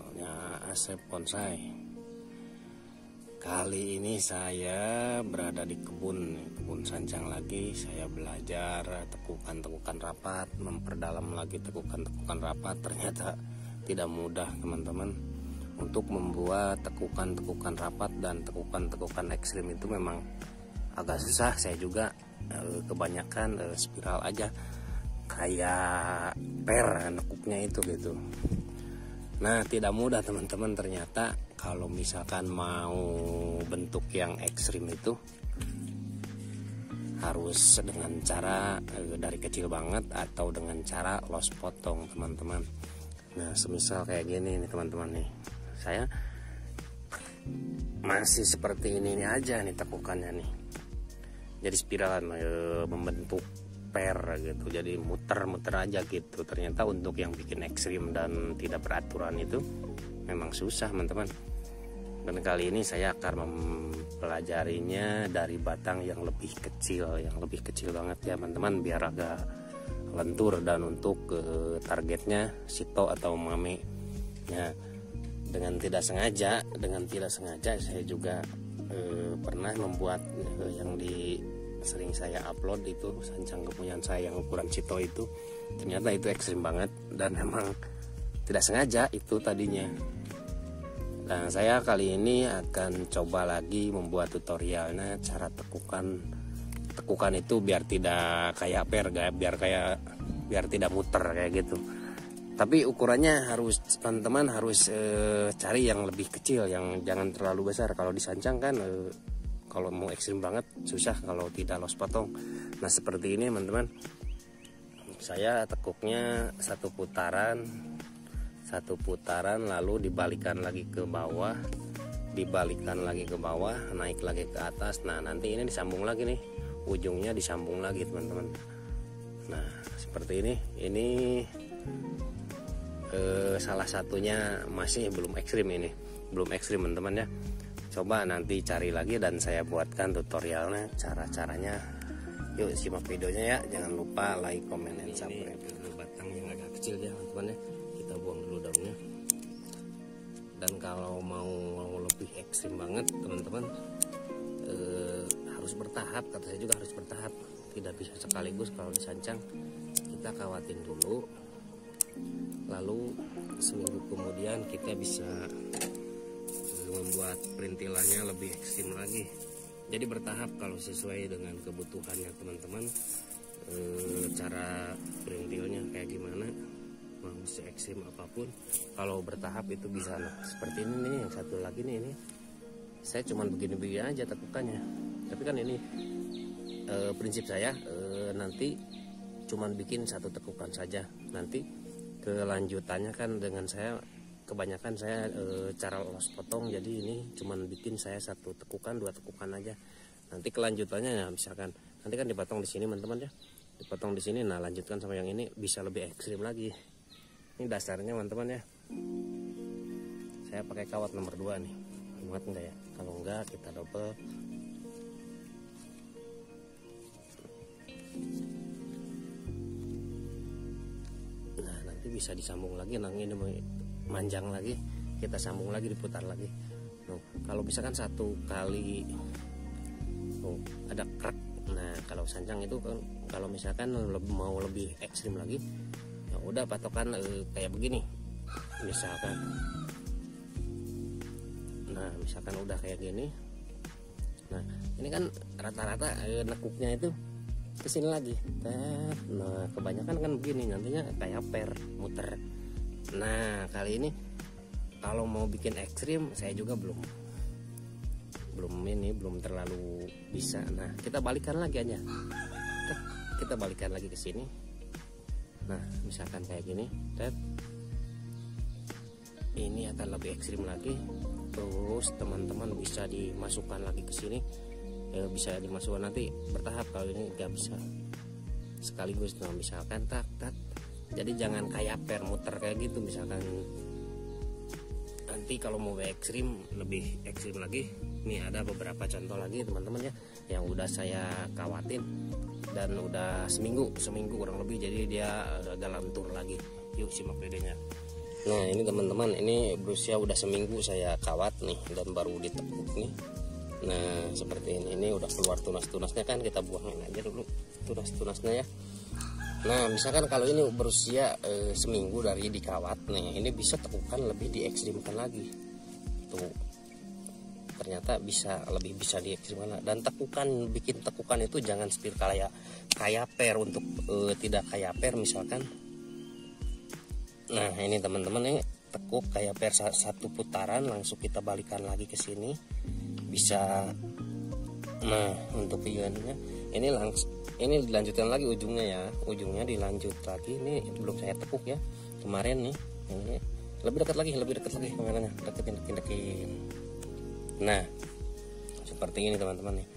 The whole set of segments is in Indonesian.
channelnya Asep Bonsai. Kali ini saya berada di kebun sancang lagi. Saya belajar tekukan rapat, memperdalam lagi tekukan rapat. Ternyata tidak mudah teman-teman. Untuk membuat tekukan rapat dan tekukan ekstrim itu memang agak susah. Saya juga kebanyakan spiral aja, kayak per nekuknya itu gitu. Nah, tidak mudah teman-teman. Ternyata kalau misalkan mau bentuk yang ekstrim itu harus dengan cara dari kecil banget atau dengan cara los potong teman-teman. Nah, semisal kayak gini nih teman-teman nih, saya masih seperti ini aja nih tekukannya nih. Jadi spiralan membentuk per gitu, jadi muter-muter aja gitu. Ternyata untuk yang bikin ekstrim dan tidak beraturan itu memang susah teman-teman. Dan kali ini saya akan mempelajarinya dari batang yang lebih kecil banget ya teman-teman, biar agak lentur. Dan untuk targetnya sito atau mame ya, dengan tidak sengaja saya juga pernah membuat yang sering saya upload itu sancang kepunyaan saya yang ukuran sito itu. Ternyata itu ekstrim banget dan memang tidak sengaja itu tadinya. Nah, saya kali ini akan coba lagi membuat tutorialnya cara tekukan itu biar tidak kayak per, biar tidak muter kayak gitu. Tapi ukurannya harus teman-teman harus cari yang lebih kecil, yang jangan terlalu besar. Kalau disancang kan kalau mau ekstrim banget susah kalau tidak los potong. Nah, seperti ini teman-teman. Saya tekuknya satu putaran lalu dibalikan lagi ke bawah, naik lagi ke atas. Nah, nanti ini disambung lagi nih, ujungnya disambung lagi teman-teman. Nah, seperti ini salah satunya masih belum ekstrim teman-teman ya. Coba nanti cari lagi dan saya buatkan tutorialnya, caranya. Yuk simak videonya ya. Jangan lupa like, comment, dan subscribe. Batang yang agak kecil ya teman-teman ya, kita buang dulu daunnya. Dan kalau mau lebih ekstrim banget teman-teman, harus bertahap. Kata saya juga harus bertahap, tidak bisa sekaligus. Kalau disancang kita kawatin dulu, lalu seminggu kemudian kita bisa membuat perintilannya lebih ekstrim lagi. Jadi bertahap kalau sesuai dengan kebutuhannya teman-teman. Cara perintilnya kayak gimana, mau se ekstrim apapun, kalau bertahap itu bisa. Nah, seperti ini nih, yang satu lagi nih, ini saya cuman begini-begini aja tekukannya. Tapi kan ini prinsip saya nanti cuman bikin satu tekukan saja. Nanti kelanjutannya kan dengan saya kebanyakan saya cara los potong, jadi ini cuman bikin saya satu tekukan, dua tekukan aja. Nanti kelanjutannya ya, misalkan nanti kan dipotong di sini teman-teman ya, dipotong di sini. Nah, lanjutkan sama yang ini bisa lebih ekstrim lagi. Ini dasarnya teman-teman ya. Saya pakai kawat nomor 2 nih, muat enggak ya? Kalau enggak kita double. Nah, nanti bisa disambung lagi. Nah, ini manjang lagi, kita sambung lagi, diputar lagi. Kalau misalkan satu kali ada krek. Nah, kalau sancang itu kan, kalau misalkan mau lebih ekstrim lagi, ya udah patokan kayak begini misalkan. Nah, misalkan udah kayak gini. Nah, ini kan rata-rata nekuknya itu kesini lagi. Nah, kebanyakan kan begini, nantinya kayak per, muter. Nah, kali ini kalau mau bikin ekstrim saya juga belum terlalu bisa. Nah, kita balikan lagi aja. Kita balikan lagi ke sini. Nah, misalkan kayak gini, ini akan lebih ekstrim lagi. Terus teman-teman bisa dimasukkan lagi ke sini. Bisa dimasukkan nanti bertahap. Kalau ini nggak bisa sekaligus. Nah, misalkan tak. Jadi jangan kayak per muter kayak gitu. Misalkan nanti kalau mau lebih ekstrim lagi, nih ada beberapa contoh lagi teman-teman ya, yang udah saya kawatin dan udah seminggu kurang lebih, jadi dia agak lentur lagi. Yuk simak videonya. Nah ini teman-teman, ini berusia udah seminggu saya kawat nih dan baru ditekuk nih. Nah seperti ini udah keluar tunas-tunasnya kan, kita buangin aja dulu tunas-tunasnya ya. Nah misalkan kalau ini berusia seminggu dari dikawat nih, ini bisa tekukan lebih diekstrimkan lagi tuh, ternyata lebih bisa diekstrimkan. Dan bikin tekukan itu jangan seperti kayak per, untuk tidak kayak per misalkan. Nah ini teman-teman, ini tekuk kayak per satu putaran langsung kita balikan lagi ke sini bisa. Nah untuk videonya ini dilanjutkan lagi ujungnya dilanjut lagi. Ini belum saya tekuk ya kemarin nih, ini lebih dekat lagi kameranya, deketin. Nah seperti ini teman-teman nih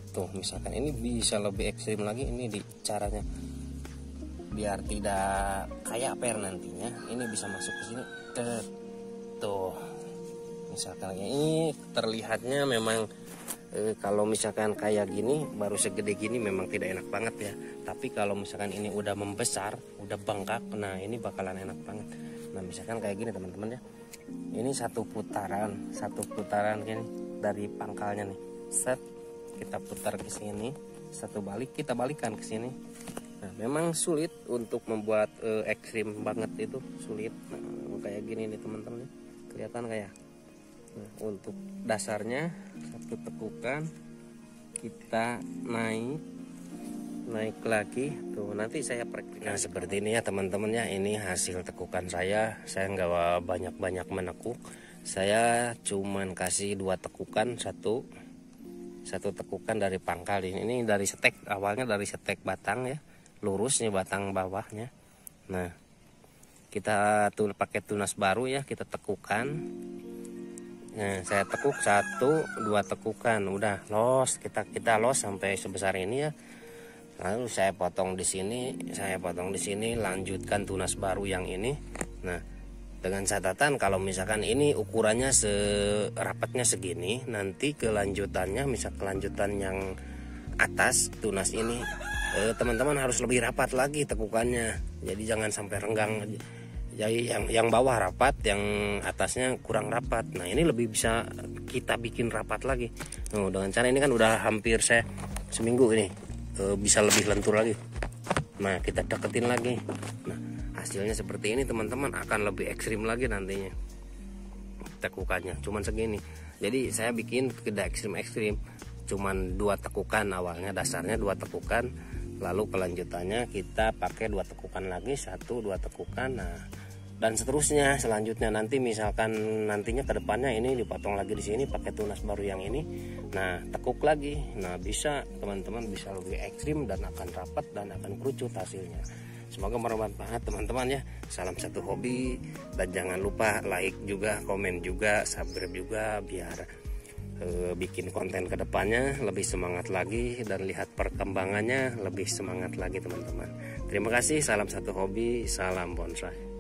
tuh, misalkan ini bisa lebih ekstrim lagi ini di caranya biar tidak kayak per nantinya. Ini bisa masuk ke sini tuh, misalkan ini terlihatnya memang kalau misalkan kayak gini baru segede gini memang tidak enak banget ya, tapi kalau misalkan ini udah membesar, udah bengkak, nah ini bakalan enak banget. Nah misalkan kayak gini teman-teman ya, ini satu putaran gini dari pangkalnya nih, set kita putar ke sini, satu balik kita balikan ke sini. Nah memang sulit untuk membuat ekstrim banget, itu sulit. Nah kayak gini nih teman-teman, kelihatan kayak. Nah, untuk dasarnya satu tekukan kita naik lagi tuh, nanti saya praktik. Nah seperti ini ya teman-teman ya, ini hasil tekukan saya nggak banyak menekuk, saya cuman kasih 2 tekukan, satu tekukan dari pangkal ini dari setek, awalnya dari setek batang ya, lurus nih batang bawahnya. Nah kita pakai tunas baru ya, kita tekukan. Nah saya tekuk 1, 2 tekukan, udah los, kita los sampai sebesar ini ya. Lalu saya potong di sini, lanjutkan tunas baru yang ini. Nah dengan catatan kalau misalkan ini ukurannya rapatnya segini, nanti kelanjutan yang atas tunas ini teman-teman harus lebih rapat lagi tekukannya, jadi jangan sampai renggang. Jadi yang bawah rapat, yang atasnya kurang rapat. Nah ini lebih bisa kita bikin rapat lagi. Nah, dengan cara ini kan udah hampir saya seminggu ini bisa lebih lentur lagi. Nah kita deketin lagi. Nah hasilnya seperti ini teman-teman, akan lebih ekstrim lagi nantinya tekukannya. Cuman segini. Jadi saya bikin tidak ekstrim, cuman 2 tekukan awalnya, dasarnya 2 tekukan. Lalu kelanjutannya kita pakai 2 tekukan lagi, 1, 2 tekukan. Nah dan seterusnya selanjutnya, nanti misalkan nantinya ke depannya ini dipotong lagi di sini pakai tunas baru yang ini, nah tekuk lagi. Nah bisa teman-teman, bisa lebih ekstrim dan akan rapat dan akan kerucut hasilnya. Semoga bermanfaat teman-teman ya. Salam satu hobi, dan jangan lupa like juga, komen juga, subscribe juga, biar bikin konten ke depannya lebih semangat lagi dan lihat perkembangannya lebih semangat lagi teman-teman. Terima kasih, salam satu hobi, salam bonsai.